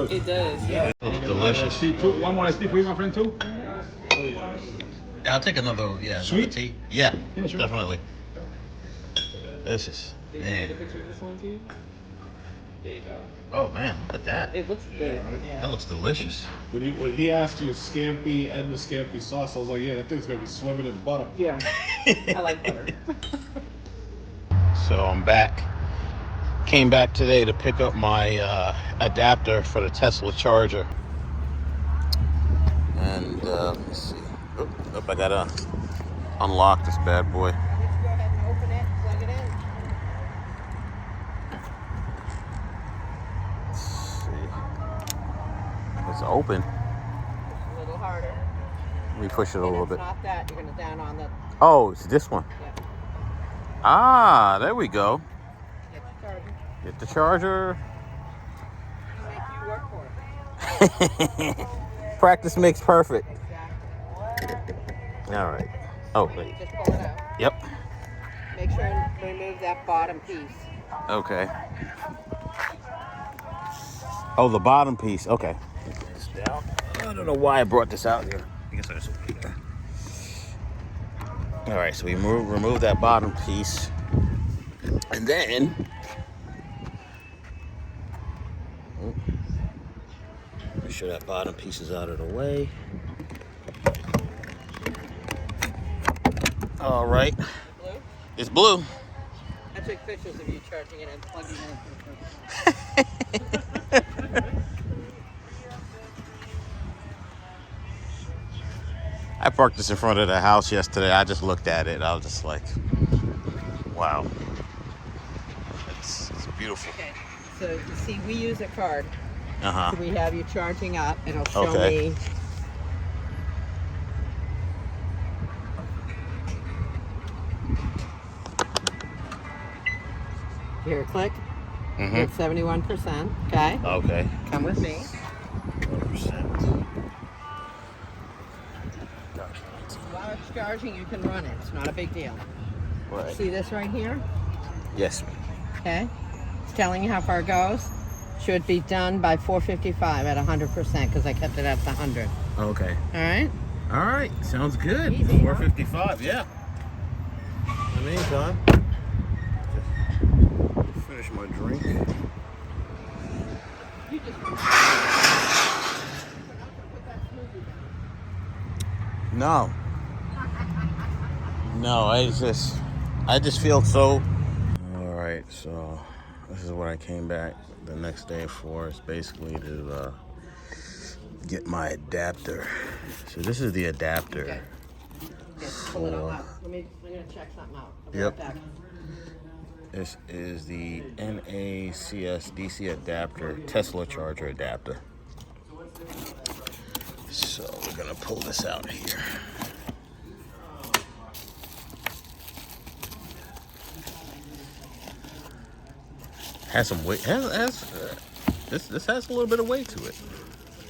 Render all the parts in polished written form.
It does, yeah. It's delicious. One more SD for you, my friend, too? I'll take another, yeah. Sweet? Another tea. Yeah, Sure. definitely. This is, man. Oh man, look at that. It looks good. That looks delicious. When he asked you scampi and the scampi sauce, I was like, yeah, that thing's gonna be swimming in butter. Yeah. I like butter. So I'm back. Came back today to pick up my adapter for the Tesla charger. And let's see. Oh, I gotta unlock this bad boy. Go ahead and open it, plug it in. Let's see. It's open. A little harder. Let me push it a little bit. Not that. You're gonna down on the. Oh, it's this one. Yeah. Ah, there we go. Get the charger. Get the charger. Make you work for it. Practice makes perfect. Exactly. All right. Oh, wait. Just pull it out. Yep. Make sure and remove that bottom piece. Okay. Oh, the bottom piece. Okay. Put this down. I don't know why I brought this out here. I guess I just opened it. All right, so we remove that bottom piece. And then make sure that bottom piece is out of the way. All right. Blue? It's blue. I took pictures of you charging it and plugging it in. I parked this in front of the house yesterday. I just looked at it. I was just like, wow. It's beautiful. Okay, so you see, we use a card. Uh-huh. So we have you charging up. It'll show me. Here, click. Mm-hmm. It's 71%. Okay. Okay. Come with me. 1%. While it's charging, you can run it. It's not a big deal. Right. See this right here? Yes. Okay. It's telling you how far it goes. Should be done by 4:55 at 100% because I kept it at the 100. Okay. All right. All right. Sounds good. Easy, huh? 4:55. Yeah. In the meantime, just finish my drink. You just. No. No, I just feel so. All right, so this is what I came back the next day for. It's basically to get my adapter. So this is the adapter. Okay. Pull it all out. I'm gonna check something out. I'll be Yep. right back. This is the NACS DC adapter, Tesla charger adapter. So we're gonna pull this out here. Has some weight. This has a little bit of weight to it.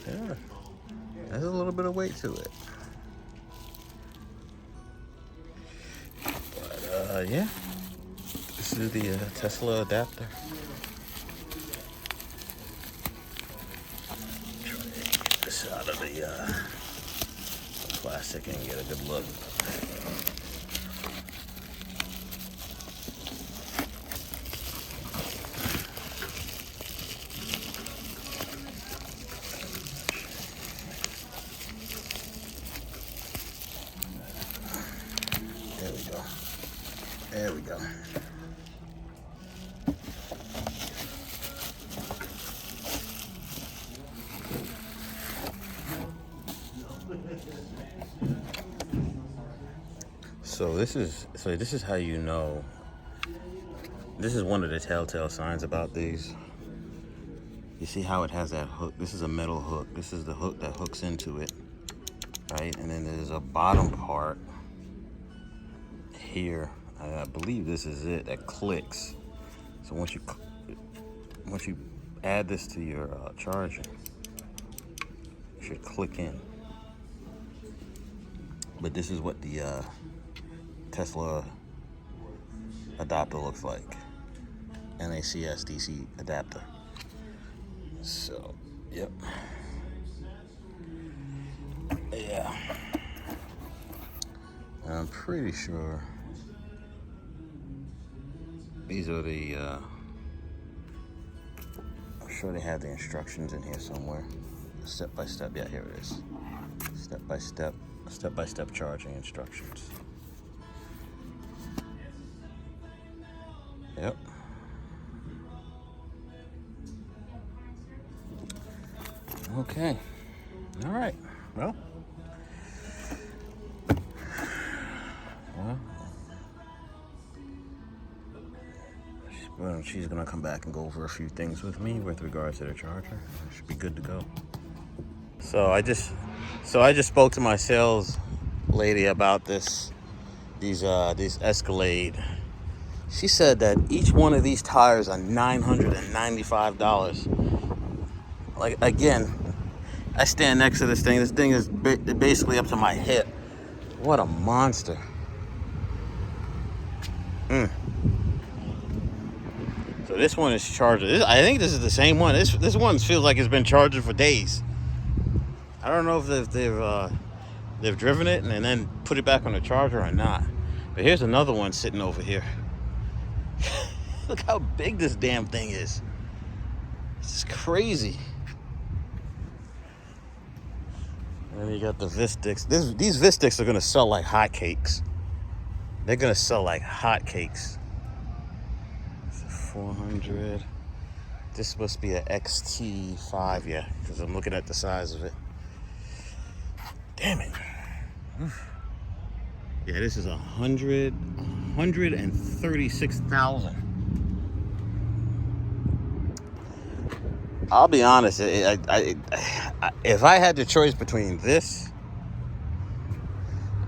Yeah, has a little bit of weight to it. But yeah, this is the Tesla adapter. Try to get this out of the plastic and get a good look. There we go. So this is how you know. This is one of the telltale signs about these. You see how it has that hook? This is a metal hook. This is the hook that hooks into it, right? And then there's a bottom part here. I believe this is it that clicks. So once you add this to your charger, it should click in. But this is what the Tesla adapter looks like. NACS DC adapter. So Yep. Yeah. I'm pretty sure these are the, I'm sure they have the instructions in here somewhere. Step by step, yeah, here it is. Step by step charging instructions. Yep. Okay. All right. Well, she's gonna come back and go over a few things with me with regards to the charger. Should be good to go. So I just spoke to my sales lady about these Escalade. She said that each one of these tires are $995. Like, again, I stand next to this thing. This thing is basically up to my hip. What a monster. So this one is charged. I think this is the same one. This one feels like it's been charging for days. I don't know if they've driven it and then put it back on the charger or not. But here's another one sitting over here. Look how big this damn thing is. This is crazy. And then you got the Vistiqs. These Vistiqs are gonna sell like hotcakes. They're gonna sell like hotcakes. 400. This must be an XT5, yeah, because I'm looking at the size of it. Damn it. Yeah, this is 136,000. I'll be honest. If I had the choice between this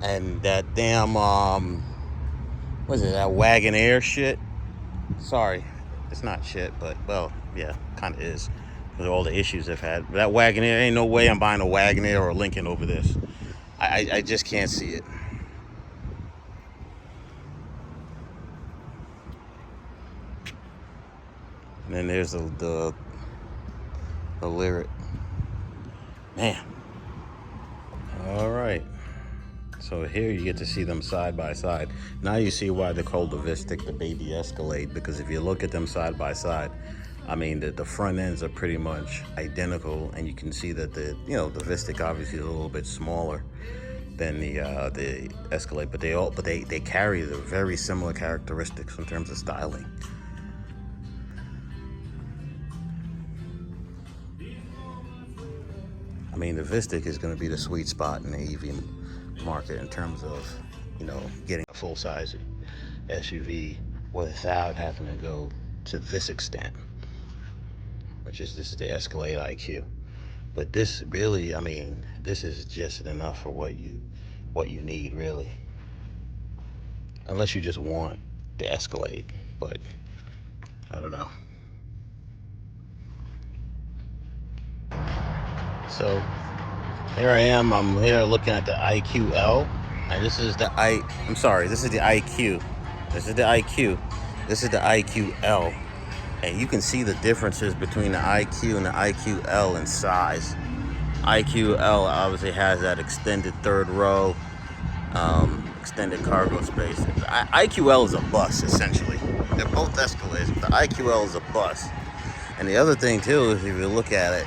and that damn what is it? That Wagoneer shit. Sorry, it's not shit, but well, yeah, kind of is with all the issues they've had. But that Wagoneer, ain't no way I'm buying a Wagoneer or a Lincoln over this. I just can't see it. And then there's the Lyric. Man. All right. So here you get to see them side by side. Now you see why they call the Vistiq the baby Escalade, because if you look at them side by side, I mean the front ends are pretty much identical, and you can see that the Vistiq obviously is a little bit smaller than the Escalade, but they carry the very similar characteristics in terms of styling. I mean, the Vistiq is going to be the sweet spot in the EV market in terms of, getting a full-size SUV without having to go to this extent, this is the Escalade IQ. But this really, I mean, this is just enough for what you need, really. Unless you just want the Escalade, but I don't know. So here I am. I'm here looking at the IQL, and this is the this is the IQ. This is the IQ. This is the IQL, and you can see the differences between the IQ and the IQL in size. IQL obviously has that extended third row, extended cargo space. IQL is a bus, essentially. They're both Escalades, but the IQL is a bus. And the other thing too, if you look at it,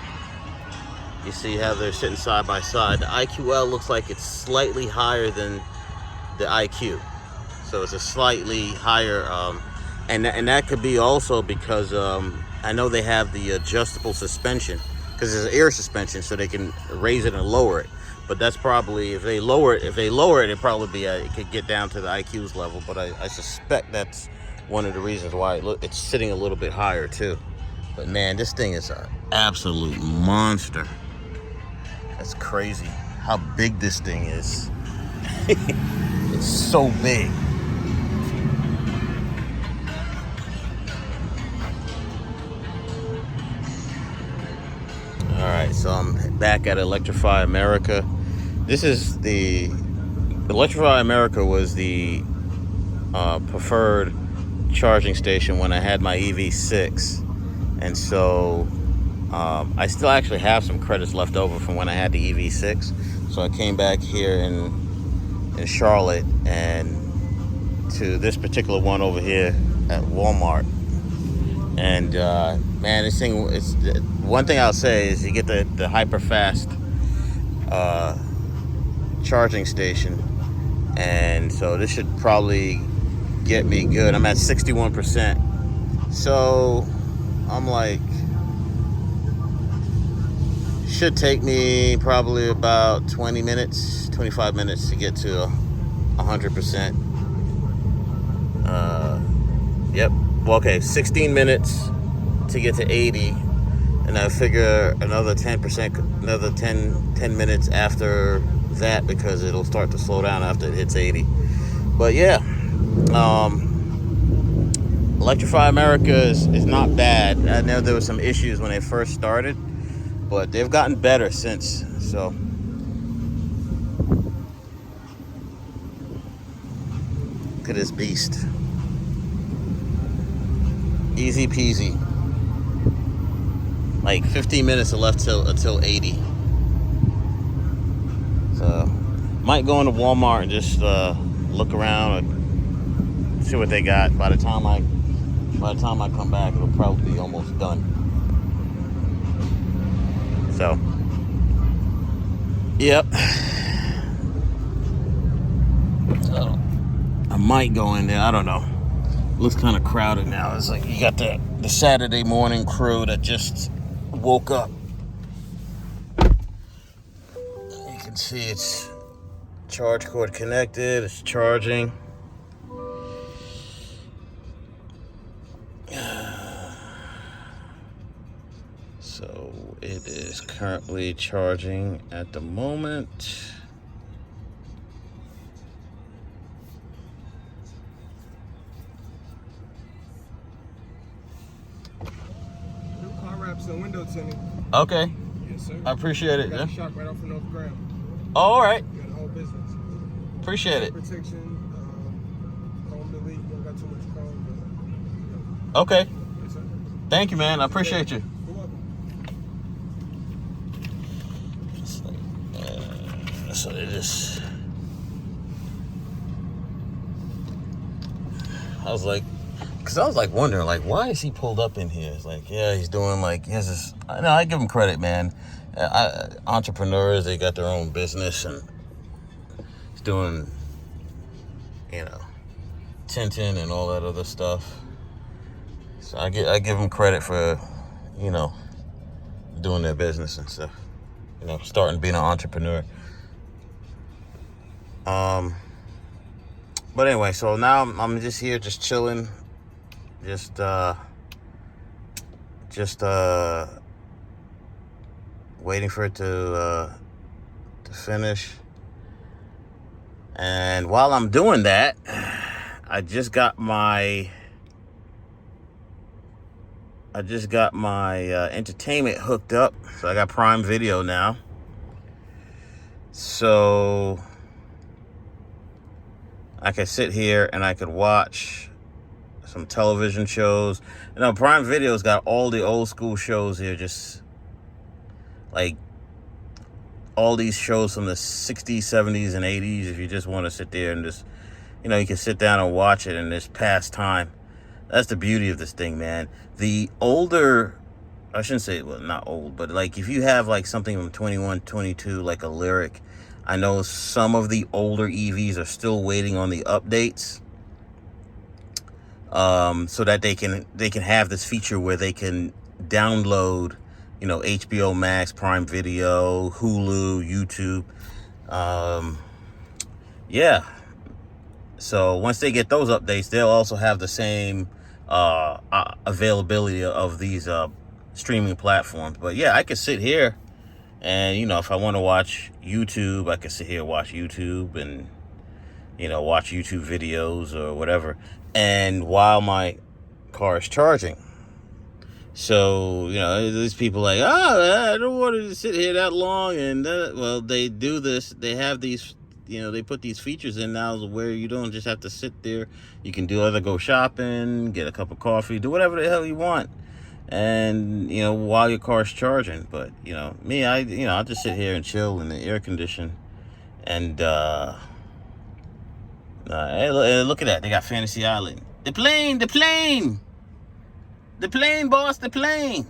you see how they're sitting side by side. The IQL looks like it's slightly higher than the IQ. So it's a slightly higher, and that could be also because I know they have the adjustable suspension, because it's air suspension, so they can raise it and lower it. But that's probably, if they lower it, it probably be it could get down to the IQ's level. But I suspect that's one of the reasons why it's sitting a little bit higher too. But man, this thing is an absolute monster. That's crazy how big this thing is. It's so big. All right, so I'm back at Electrify America. Electrify America was the preferred charging station when I had my EV6. And so I still actually have some credits left over from when I had the EV6. So I came back here in Charlotte and to this particular one over here at Walmart. And man, this thing, it's one thing I'll say is you get the hyper fast charging station, and so this should probably get me good. I'm at 61%, so I'm like, should take me probably about 20 minutes, 25 minutes to get to 100%. Yep. Well, okay, 16 minutes to get to 80, and I figure another 10%, another 10 minutes after that, because it'll start to slow down after it hits 80. But yeah, Electrify America is not bad. I know there were some issues when they first started, but they've gotten better since. So look at this beast. Easy peasy. Like 15 minutes are left until 80. So might go into Walmart and just look around and see what they got. By the time I come back, it'll probably be almost done. So yep. So I might go in there. I don't know. Looks kind of crowded now. It's like you got the Saturday morning crew that just woke up. You can see it's charge cord connected. It's charging. So it is currently charging at the moment. And window tinting. Okay. Yes, sir. I appreciate it. Got Yeah. a shop right off from North Ground. Oh, all right. You got the whole business. Appreciate it. Protection, chrome delete. You don't got too much chrome. But, Okay. yes, sir. Thank you, man. I appreciate you. You're welcome. So they just, I was like wondering, like, why is he pulled up in here? It's like, yeah, he's doing like, he has this, I give him credit, man. Entrepreneurs, they got their own business, and he's doing, tinting and all that other stuff. So I give him credit for, doing their business and stuff. Starting being an entrepreneur. But anyway, so now I'm just here, just chilling, just waiting for it to finish. And while I'm doing that, I just got my entertainment hooked up. So I got Prime Video now. So I could sit here and I could watch some television shows. Prime Video's got all the old school shows here, just like all these shows from the 60s, 70s, and 80s. If you just want to sit there and just, you can sit down and watch it and just pass time. That's the beauty of this thing, man. The older, I shouldn't say, well, not old, but like if you have like something from 21, 22, like a Lyric, I know some of the older EVs are still waiting on the updates, so that they can have this feature where they can download, HBO Max, Prime Video, Hulu, YouTube. Yeah. So once they get those updates, they'll also have the same availability of these streaming platforms. But yeah, I could sit here and, if I want to watch YouTube, I could sit here and watch YouTube and, watch YouTube videos or whatever. And while my car is charging. So, these people like, I don't want to sit here that long. And, well, they do this. They have these, they put these features in now where you don't just have to sit there. You can do either go shopping, get a cup of coffee, do whatever the hell you want. and while your car's charging. But me, I just sit here and chill in the air condition, and hey, look at that, they got Fantasy Island. The plane, boss, the plane.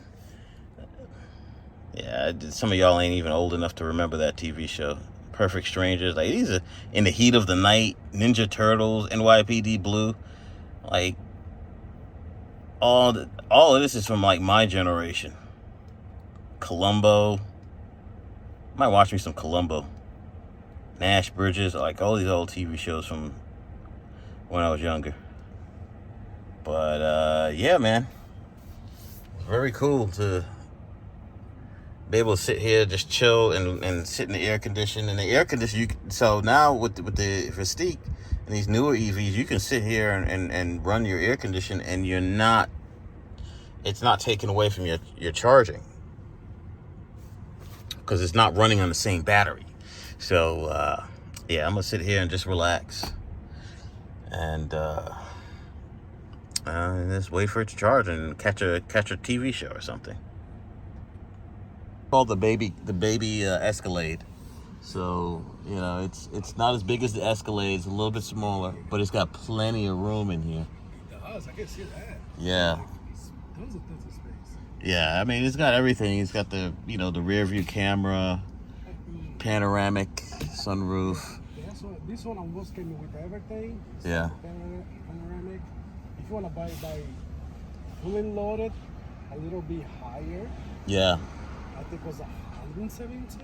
Yeah, some of y'all ain't even old enough to remember that TV show. Perfect Strangers, like these are In the Heat of the Night, Ninja Turtles, NYPD Blue, like all of this is from like my generation. Columbo, might watch me some Columbo. Nash Bridges, like all these old TV shows from when I was younger. But yeah, man, it's very cool to be able to sit here, just chill, and sit in the air condition. And the air condition, so now with the Vistiq and these newer EVs, you can sit here and run your air condition, and it's not taken away from your charging, because it's not running on the same battery. So yeah, I'm gonna sit here and just relax and just wait for it to charge and catch a TV show or something. Called the baby Escalade. So it's not as big as the Escalade. It's a little bit smaller, but it's got plenty of room in here. It does. I can see that. Yeah. Tons of space. Yeah, I mean, it's got everything. It's got the the rear view camera, panoramic sunroof. Yeah, so this one almost came with everything. So Yeah. Panoramic. If you want to buy fully loaded, a little bit higher. Yeah. I think it was 117.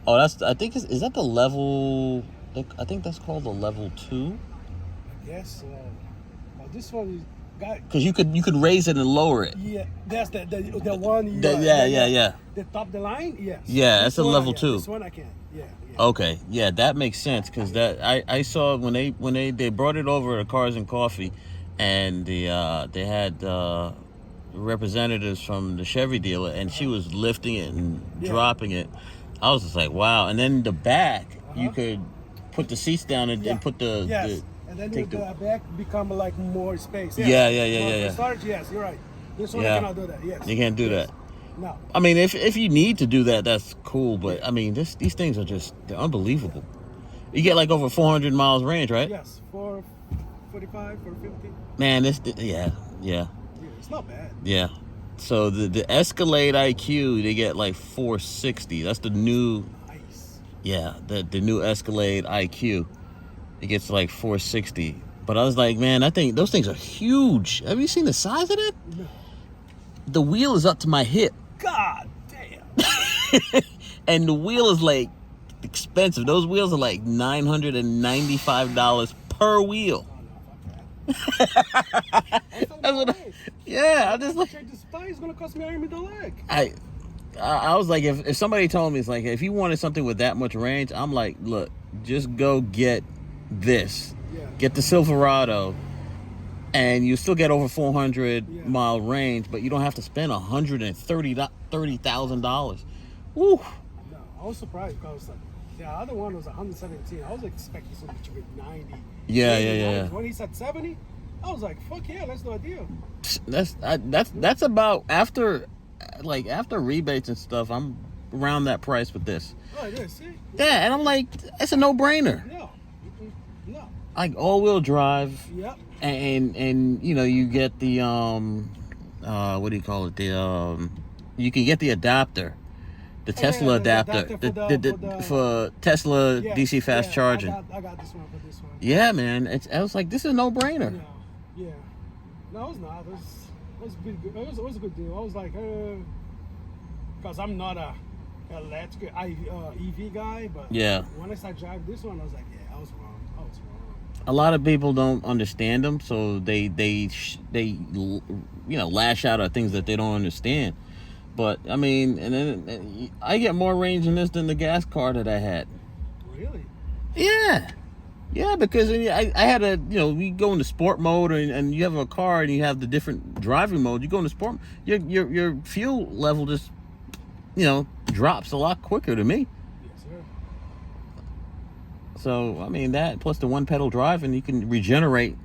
Oh, I think is that the level? I think that's called the level 2. I guess so. But this one is got. Because you could raise it and lower it. Yeah, that's the one. Yeah. The top of the line, yes. Yeah, that's This a one, level yeah, 2. This one I can. Yeah. Okay, yeah, that makes sense, because that I saw when they brought it over to Cars and Coffee, and they had representatives from the Chevy dealer, and she was lifting it and dropping it. I was just like, wow. And then the back, you could put the seats down and put the yes. And then the back become like more space. Yeah. For storage, yes, you're right. This one I cannot do that. Yes. You can't do that. No. I mean, if you need to do that, that's cool. But I mean, these things are they're unbelievable. You get like over 400 miles range, right? Yes, 445, 450. Man, Yeah, it's not bad. Yeah. So the Escalade IQ, they get like 460. That's the new. Nice. Yeah, the new Escalade IQ, it gets like 460. But I was like, man, I think those things are huge. Have you seen the size of that? No. The wheel is up to my hip. God damn. And the wheel is like expensive. Those wheels are like $995 per wheel. That's what I just like. Check the spine. It's gonna cost me arm in the leg. I was like, if somebody told me, it's like, if you wanted something with that much range, I'm like, look, just go get this. Yeah. Get the Silverado, and you still get over 400 mile range, but you don't have to spend $130,000. Woo! No, I was surprised because the other one was 117. I was expecting something to be 90. Yeah. When he said 70, I was like, fuck yeah, let's do a deal. That's about after rebates and stuff. I'm around that price with this. Oh, yeah, see? Yeah, and I'm like, it's a no-brainer. No. No. Like all-wheel drive. Yep. And you get the what do you call it? You can get the adapter, the Tesla adapter, for Tesla DC fast charging. I got this one for this one. Yeah, man. I was like, this is a no-brainer. Yeah. No, it's not. It was a good deal. I was like, because I'm not a electric EV guy, but when I started driving this one, I was like, yeah, I was wrong. A lot of people don't understand them, so they lash out at things that they don't understand. But I mean, and then I get more range in this than the gas car that I had. Really? Yeah, because I had we go into sport mode, and you have a car and you have the different driving mode. You go into sport, your fuel level just drops a lot quicker to me. Yes, sir. So I mean, that plus the one pedal drive, and you can regenerate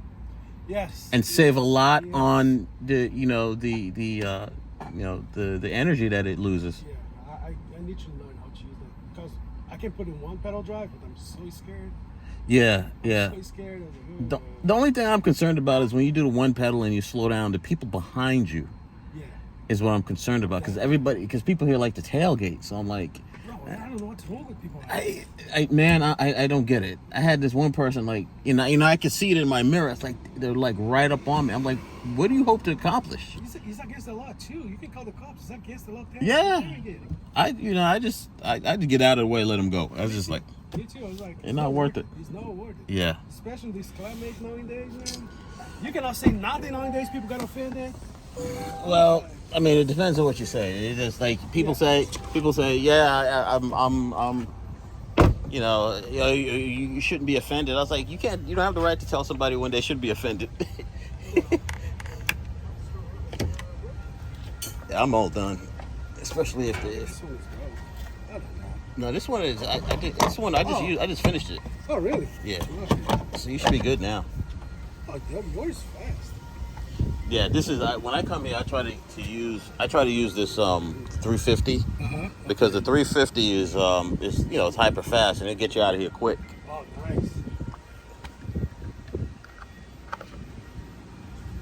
Yes. and save a lot Yes. on the the energy that it loses. Yeah, I need to learn how to use that because I can put in one pedal drive, but I'm so scared. Yeah. I'm so scared. The only thing I'm concerned about is when you do the one pedal and you slow down, the people behind you is what I'm concerned about, because people here like to tailgate. So I'm like, bro, I don't know what's wrong with people. I don't get it. I had this one person, like, I could see it in my mirror. It's like they're like right up on me. I'm like, what do you hope to accomplish? He's against the law too. You can call the cops. It's against the law. Yeah. I had to get out of the way, let them go. I was just like, me too. I was like, it's not worth it. It's not worth it. Yeah. Especially this climate nowadays, man. You cannot say nothing nowadays. People got offended. Well, I mean, it depends on what you say. It's just like people say, yeah, I'm you shouldn't be offended. I was like, you don't have the right to tell somebody when they should be offended. Yeah, I'm all done, especially if no, this one is I just finished it. Oh, really? Yeah. So you should be good now. Oh, yours fast. Yeah, this is when I come here. I try to use this 350 because the 350 is it's hyper fast and it gets you out of here quick. Oh, nice.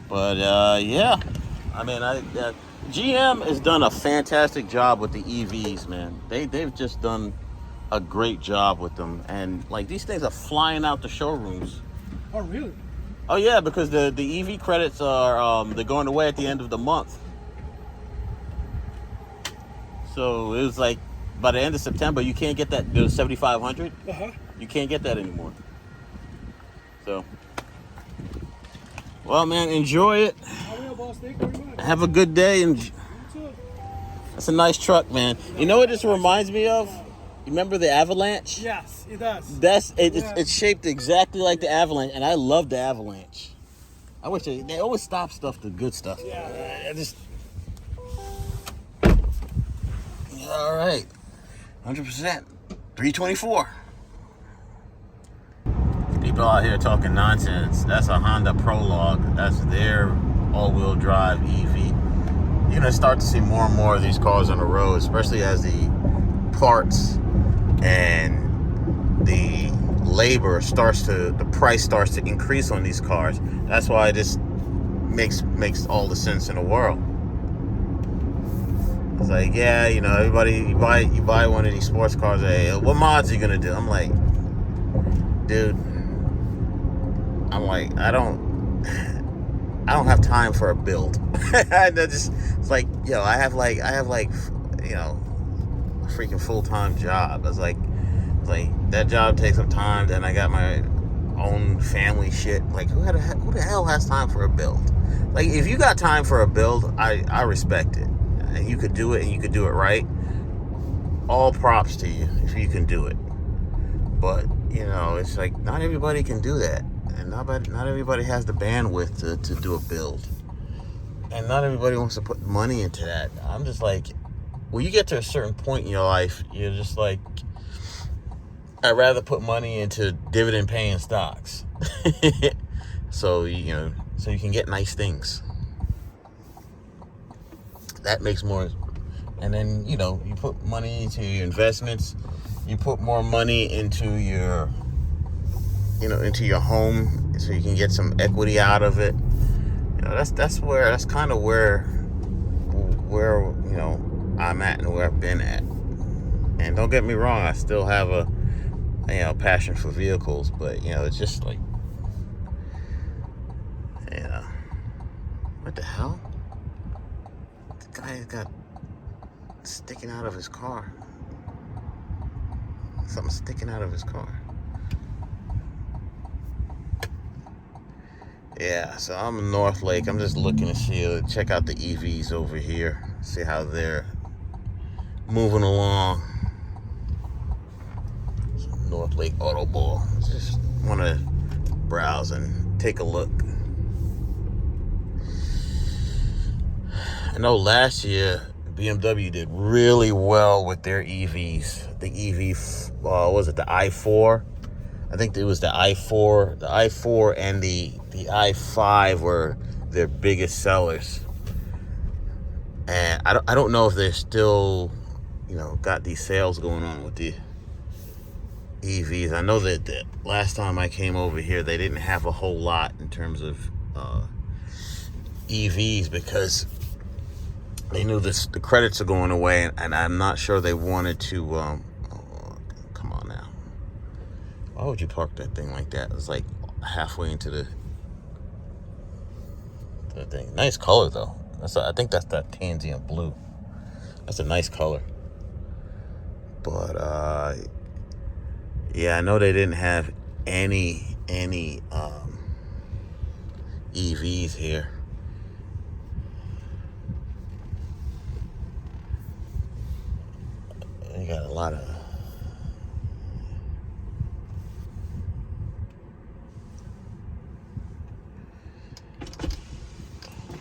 But yeah, I mean, GM has done a fantastic job with the EVs, man. They've just done a great job with them, and like these things are flying out the showrooms. Oh, really? Oh yeah, because the EV credits are they're going away at the end of the month. So it was like by the end of September, you can't get that the 7,500. You can't get that anymore. So, well, man, enjoy it. Have a good day, and that's a nice truck, man. You know what this reminds me of? You remember the Avalanche? Yes, it does. It's shaped exactly like the Avalanche, and I love the Avalanche. I wish they always stop stuff, the good stuff. Yeah. All right, 100%, 324. People out here talking nonsense. That's a Honda Prologue. That's their all-wheel drive EV. You're gonna start to see more and more of these cars on the road, especially as the parts and the labor the price starts to increase on these cars. That's why this makes all the sense in the world. It's like, yeah, everybody, you buy one of these sports cars, hey, what mods are you gonna do? I'm like, dude, I don't have time for a build. It's like, I have a freaking full-time job. It's like that job takes some time. Then I got my own family shit. Like, who the hell has time for a build? Like, if you got time for a build, I respect it. And you could do it, and you could do it right. All props to you if you can do it. But it's like not everybody can do that, and not everybody has the bandwidth to do a build, and not everybody wants to put money into that. I'm just like, when you get to a certain point in your life, you're just like, I'd rather put money into dividend paying stocks. so you can get nice things. That makes more. And then, you put money into your investments. You put more money into your home, so you can get some equity out of it. That's kind of where I'm at and where I've been at. And don't get me wrong, I still have a passion for vehicles, but it's just like, what the hell? The guy got sticking out of his car. Something sticking out of his car. Yeah, so I'm in North Lake. I'm just looking to check out the EVs over here. See how they're moving along. North Lake Auto Ball. Just want to browse and take a look. I know last year BMW did really well with their EVs. The EV, was it the i4? I think it was the i4 and the i5 were their biggest sellers. And I don't know if they're still, got these sales going on with the EVs. I know that the last time I came over here, they didn't have a whole lot in terms of EVs because they knew the credits are going away, and I'm not sure they wanted to. Come on now, why would you park that thing like that? It's like halfway into the thing. Nice color though. I think that's that tansy and blue. That's a nice color. But yeah, I know they didn't have any EVs here. They got a lot of.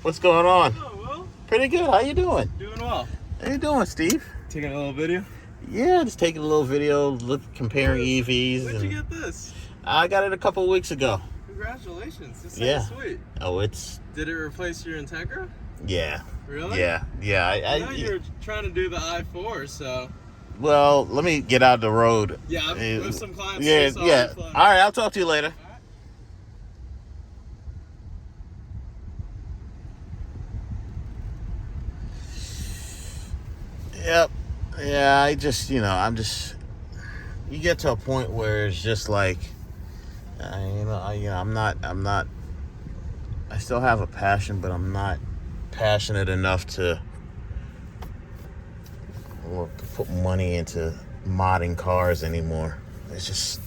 What's going on? Oh, well. Pretty good. How you doing? Doing well. How you doing, Steve? Taking a little video? Yeah, just taking a little video, comparing EVs. Where'd you get this? I got it a couple of weeks ago. Congratulations. This Yeah. sounds sweet. Oh, it's. Did it replace your Integra? Yeah. Really? Yeah. I know you were trying to do the i4, so. Well, let me get out the road. Yeah, with some clients. Yeah, so yeah. All right, I'll talk to you later. Yep. Yeah, I'm just. You get to a point where it's just like, I'm not. I still have a passion, but I'm not passionate enough to put money into modding cars anymore. It's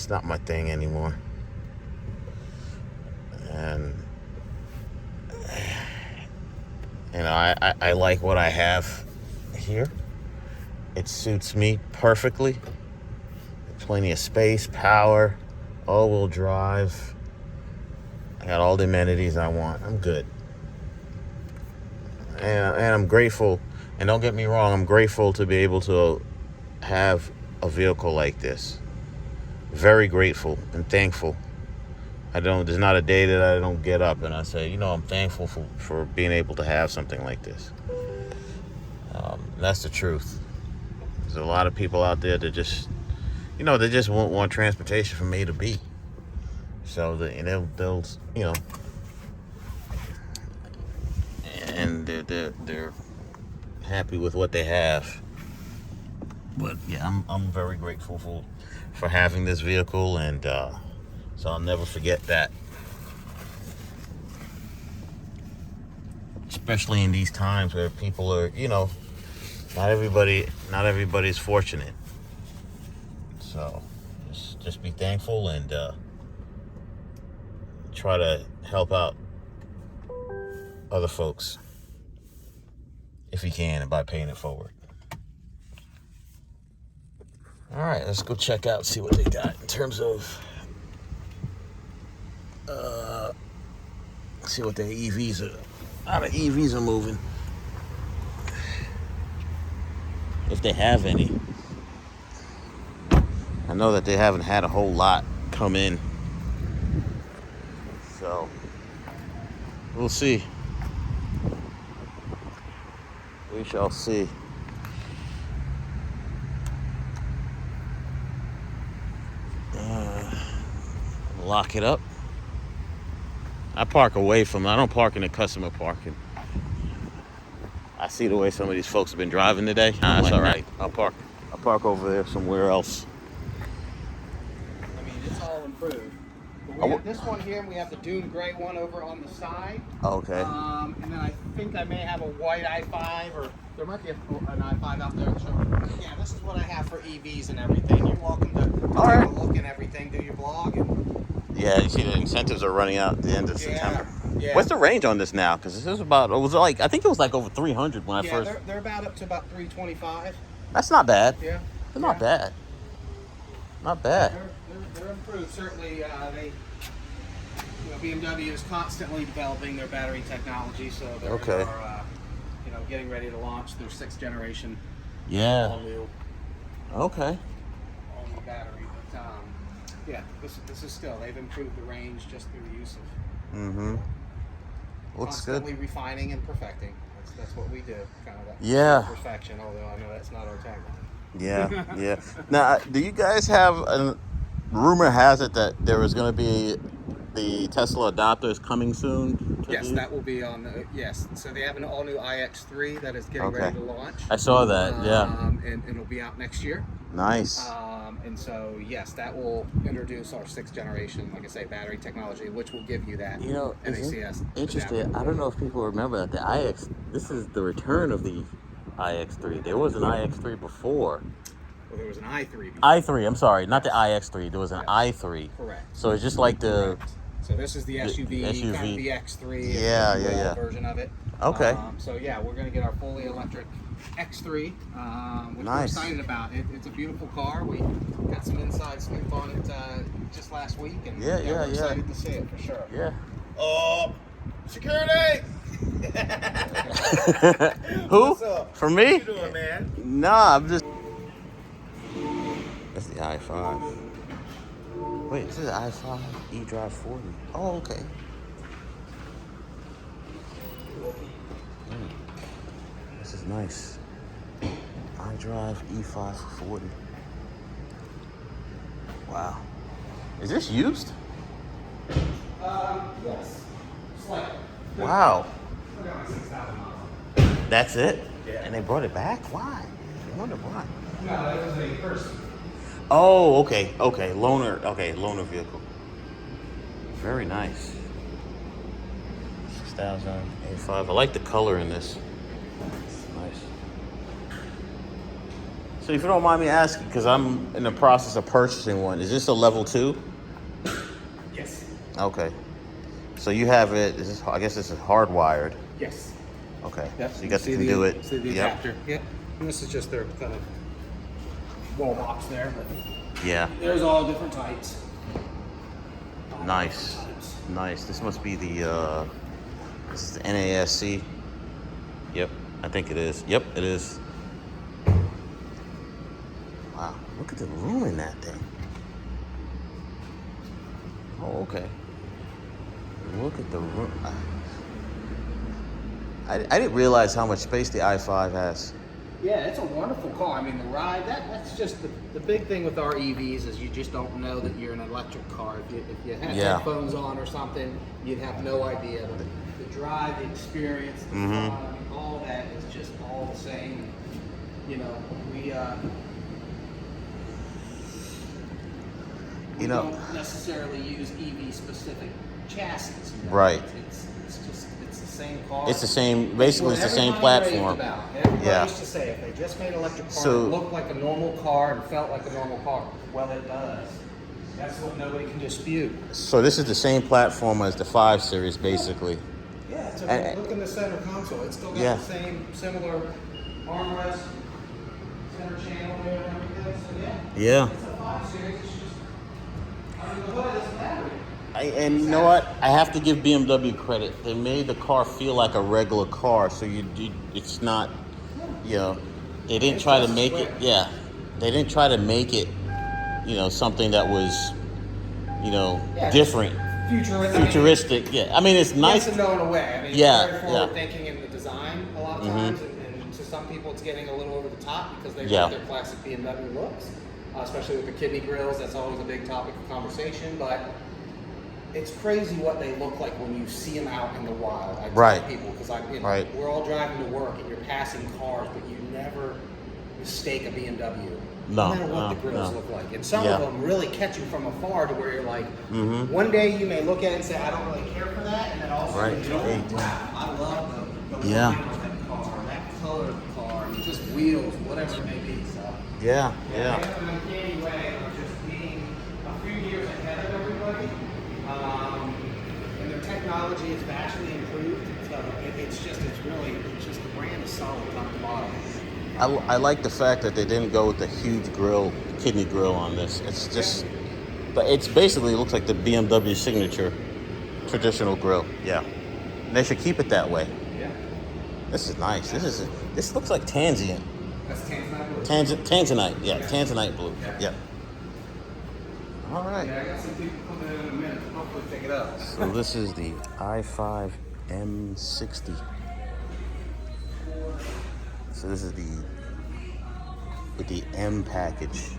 not my thing anymore. And I like what I have here. It suits me perfectly. Plenty of space, power, all-wheel drive. I got all the amenities I want. I'm good. And I'm grateful. And don't get me wrong, I'm grateful to be able to have a vehicle like this. Very grateful and thankful. There's not a day that I don't get up and I say, I'm thankful for being able to have something like this. That's the truth. There's a lot of people out there that just, they just want transportation from A to B. So they'll and they're happy with what they have. But yeah, I'm very grateful for having this vehicle, and so I'll never forget that. Especially in these times where people are, not everybody's fortunate. So just be thankful and try to help out other folks if you can, and by paying it forward. All right, let's go check out, see what they got in terms of see what their EVs are, how the EVs are moving, if they have any. I know that they haven't had a whole lot come in, so we'll see. We shall see. Lock it up. I park away from. I don't park in the customer parking. I see the way some of these folks have been driving today. That's all right. I'll park over there somewhere else. I mean, it's all improved. But we have this one here, and we have the dune gray one over on the side. Okay. And then I think I may have a white i5, or there might be an i5 out there. So, yeah, this is what I have for EVs and everything. You're welcome to take a look and everything, do your blog. Yeah, you see the incentives are running out at the end of September. Yeah. What's the range on this now? Because this is I think it was like over 300 when I first. Yeah, they're about up to about 325. That's not bad. Yeah. It's not bad. Not bad. They're improved. Certainly, BMW is constantly developing their battery technology, so they're Okay. getting ready to launch their 6th generation Yeah. all-new Okay. battery. yeah, this is still, they've improved the range just through the use of Looks constantly good. refining and perfecting. That's what we do, kind of that Yeah. perfection, although I know that's not our tagline. Yeah, yeah. Now, do you guys have a rumor has it that there is going to be the Tesla adapters coming soon? Yes, that will be on the, yes. So they have an all new iX3 that is getting ready to launch. I saw that, yeah. And it'll be out next year. Nice. And so, yes, that will introduce our 6th generation, like I say, battery technology, which will give you that NACS. Interesting. I don't know if people remember that the this is the return of the iX3. There was an iX3 before. Well, there was an i3 before. i3, I'm sorry, not the iX3. There was an i3. Correct. So it's just like the... Correct. So this is the SUV, kind of the X3 yeah. version of it. Okay. So yeah, we're going to get our fully electric X3, which we're excited about. It's a beautiful car. We got some inside scoop on it just last week, and we're excited to see it for sure. Yeah. Security! Who? What's up? For me? What you doing, man? Nah, I'm just... That's the i5. Wait, this is i5 eDrive 40. Oh, okay. This is nice. iDrive E5 for 40. Wow. Is this used? Yes. Slightly. Wow. We're going 6,000 miles. That's it? Yeah. And they brought it back? Why? I wonder why. No, that was a person. Oh, okay. Loaner vehicle. Very nice. 6,085. I like the color in this. Nice. So if you don't mind me asking, because I'm in the process of purchasing one, is this a level 2? Yes. Okay. So you have it, I guess this is hardwired. Yes. Okay. Yep. So you got to See do it. See the adapter. Yep. And this is just their kind of wall box there, but Yeah. there's all different types. Nice. Nice. This must be the this is the NASC. Yep, I think it is. Yep, it is. Wow, look at the room in that thing. Oh, okay. Look at the room. I didn't realize how much space the i5 has. Yeah, it's a wonderful car. I mean, the ride, that's just the big thing with our EVs is you just don't know that you're in an electric car. If you had headphones on or something, you'd have no idea. The drive, the experience, the fun, I mean, all that is just all the same. You know, we don't necessarily use EV-specific chassis. You know? Right. It's the same car. It's the same, basically it's the same platform. Everybody used to say if they just made an electric car that looked like a normal car and felt like a normal car, well, it does. That's what nobody can dispute. So this is the same platform as the 5 Series, basically. Yeah, so if you look in the center console, it's still got the same, similar armrest, center channel there and everything, so Yeah. it's a 5 Series, it's just, I mean, the hood doesn't matter. And you know what? I have to give BMW credit. They made the car feel like a regular car, so it's not, you know, they didn't try to make it. Yeah, they didn't try to make it, you know, something that was, you know, different, futuristic. Yeah, I mean it's nice. Yes and no in a way. I mean, it's very forward thinking in the design a lot of times, and to some people it's getting a little over the top because they like their classic BMW looks, especially with the kidney grills. That's always a big topic of conversation, but it's crazy what they look like when you see them out in the wild. I tell people because we're all driving to work and you're passing cars, but you never mistake a BMW. No matter what the grills look like. And some of them really catch you from afar to where you're like, one day you may look at it and say, I don't really care for that, and then also you know, wow, I love the line of that car, that color of the car, and just wheels, whatever it may be. So in any way of just being a few years ahead of everybody. And their technology is vastly improved. So it's just the brand is solid top to bottom. I like the fact that they didn't go with the huge grill, kidney grill on this. It's just, but it's basically looks like the BMW signature traditional grill. Yeah, and they should keep it that way. Yeah. This is nice. This looks like Tanzanite. That's Tanzanite blue. Tanzanite. Yeah, Tanzanite blue. Yeah. All right. Yeah, I got some people coming in a minute. Hopefully pick it up. So this is the i5 M60. So this is with the M package.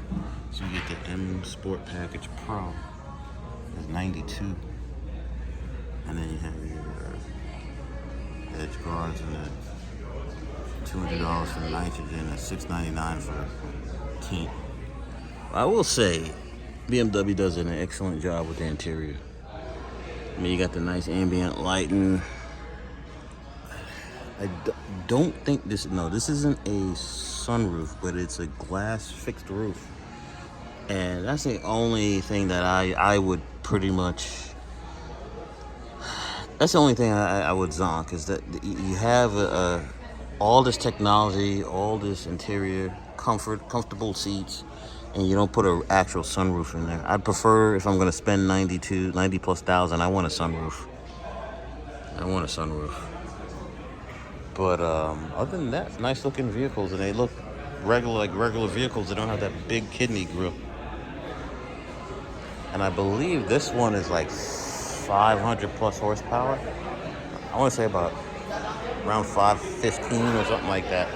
So you get the M Sport Package Pro. It's 92. And then you have your edge guards and the $200 for the nitrogen and $699 for tint. I will say, BMW does an excellent job with the interior. I mean, you got the nice ambient lighting. I don't think this isn't a sunroof, but it's a glass fixed roof. And that's the only thing that I would pretty much, that's the only thing I would zonk, because that you have all this technology, all this interior comfortable seats, and you don't put an actual sunroof in there. I'd prefer, if I'm going to spend 90 plus thousand, I want a sunroof. But other than that, nice looking vehicles, and they look regular vehicles. They don't have that big kidney grille. And I believe this one is like 500 plus horsepower. I want to say about around 515 or something like that.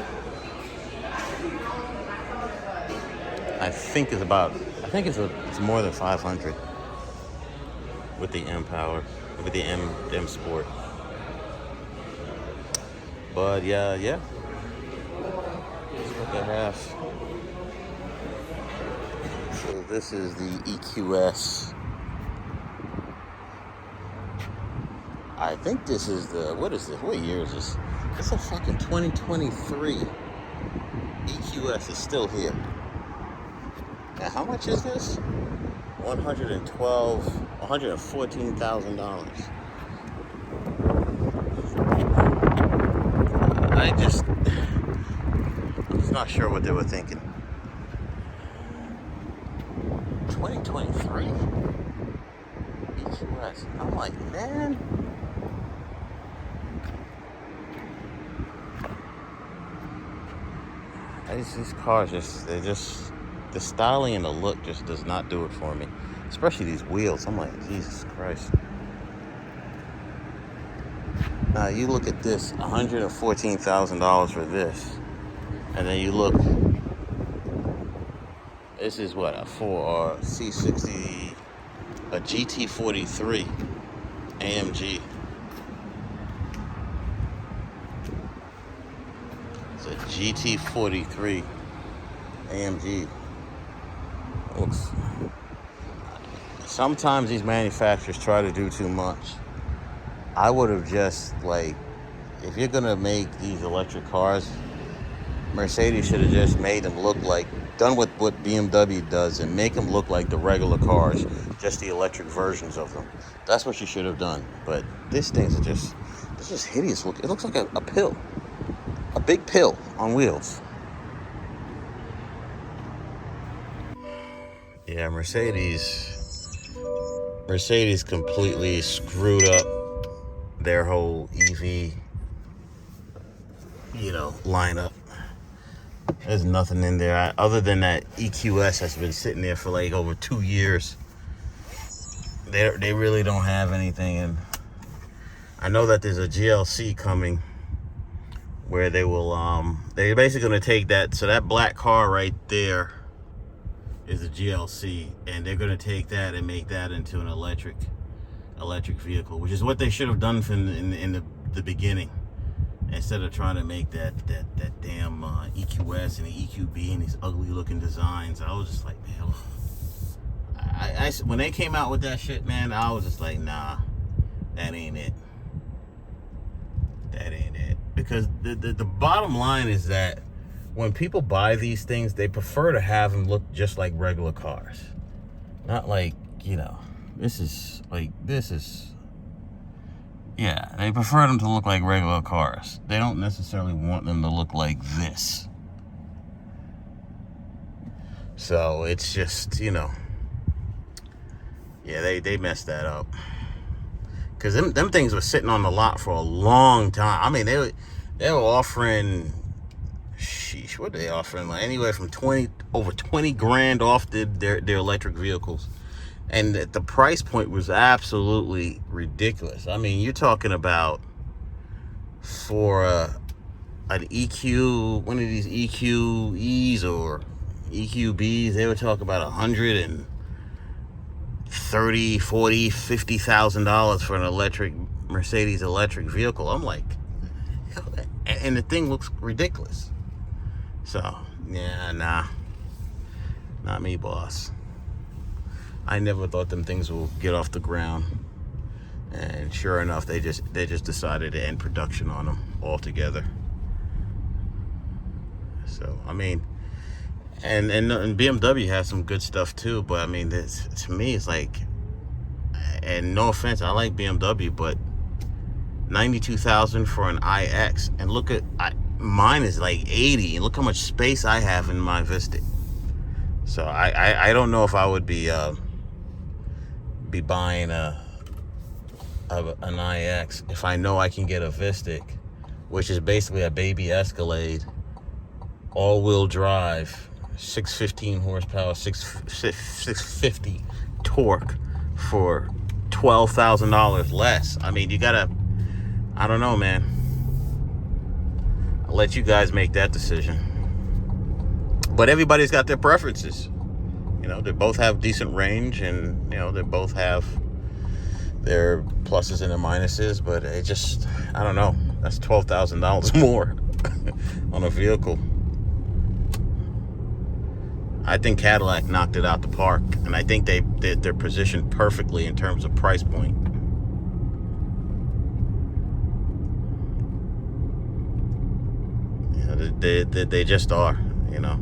I think it's more than 500 with the M power, with the M Sport. But yeah. That's what they have. So this is the EQS. I think this is what is this? What year is this? It's a fucking 2023. EQS is still here. Now, how much is this? $114,000. I'm just not sure what they were thinking. 2023 EQS. I'm like, man. These cars the styling and the look just does not do it for me. Especially these wheels. I'm like, Jesus Christ. Now you look at this, $114,000 for this. And then you look, this is what, a C60, a GT43 AMG. It's a GT43 AMG. Looks, sometimes these manufacturers try to do too much. I would have just, like, if you're gonna make these electric cars, Mercedes should have just made them look like, done with what BMW does and make them look like the regular cars, just the electric versions of them. That's what you should have done. But this thing's just hideous look. It looks like a pill, a big pill on wheels. Yeah, Mercedes completely screwed up their whole EV, lineup. There's nothing in there other than that EQS that's been sitting there for like over 2 years. They really don't have anything. And I know that there's a GLC coming where they will they're basically going to take that, so that black car right there is a GLC, and they're going to take that and make that into an electric vehicle, which is what they should have done from in the beginning, instead of trying to make that damn EQS and the EQB and these ugly looking designs. I was just like, man, when they came out with that shit, man, I was just like, nah, that ain't it. Because the bottom line is that when people buy these things, they prefer to have them look just like regular cars. Not like, they prefer them to look like regular cars. They don't necessarily want them to look like this. So it's just, they messed that up. Because them things were sitting on the lot for a long time. I mean, they were offering, what are they offering? Like anywhere from over 20 grand off their electric vehicles. And the price point was absolutely ridiculous. I mean, you're talking about for an EQ, one of these EQEs or EQBs, they would talk about $130,000, $40,000, $50,000 for an electric Mercedes electric vehicle. I'm like, and the thing looks ridiculous. So yeah, nah, not me, boss. I never thought them things will get off the ground, and sure enough, they just decided to end production on them altogether. So I mean, and BMW has some good stuff too, but I mean, this, to me, it's like, and no offense, I like BMW, but $92,000 for an iX, and look at mine is like 80, and look how much space I have in my Vistiq. So I don't know if I would be buying an iX if I know I can get a Vistiq, which is basically a baby Escalade, all-wheel drive, 615 horsepower, 650 torque for $12,000 less. I mean, you gotta, I don't know, man. I'll let you guys make that decision. But everybody's got their preferences. You know, they both have decent range, and, you know, they both have their pluses and their minuses, but it just, I don't know. That's $12,000 more on a vehicle. I think Cadillac knocked it out the park, and I think they're positioned perfectly in terms of price point. You know, they just are, you know.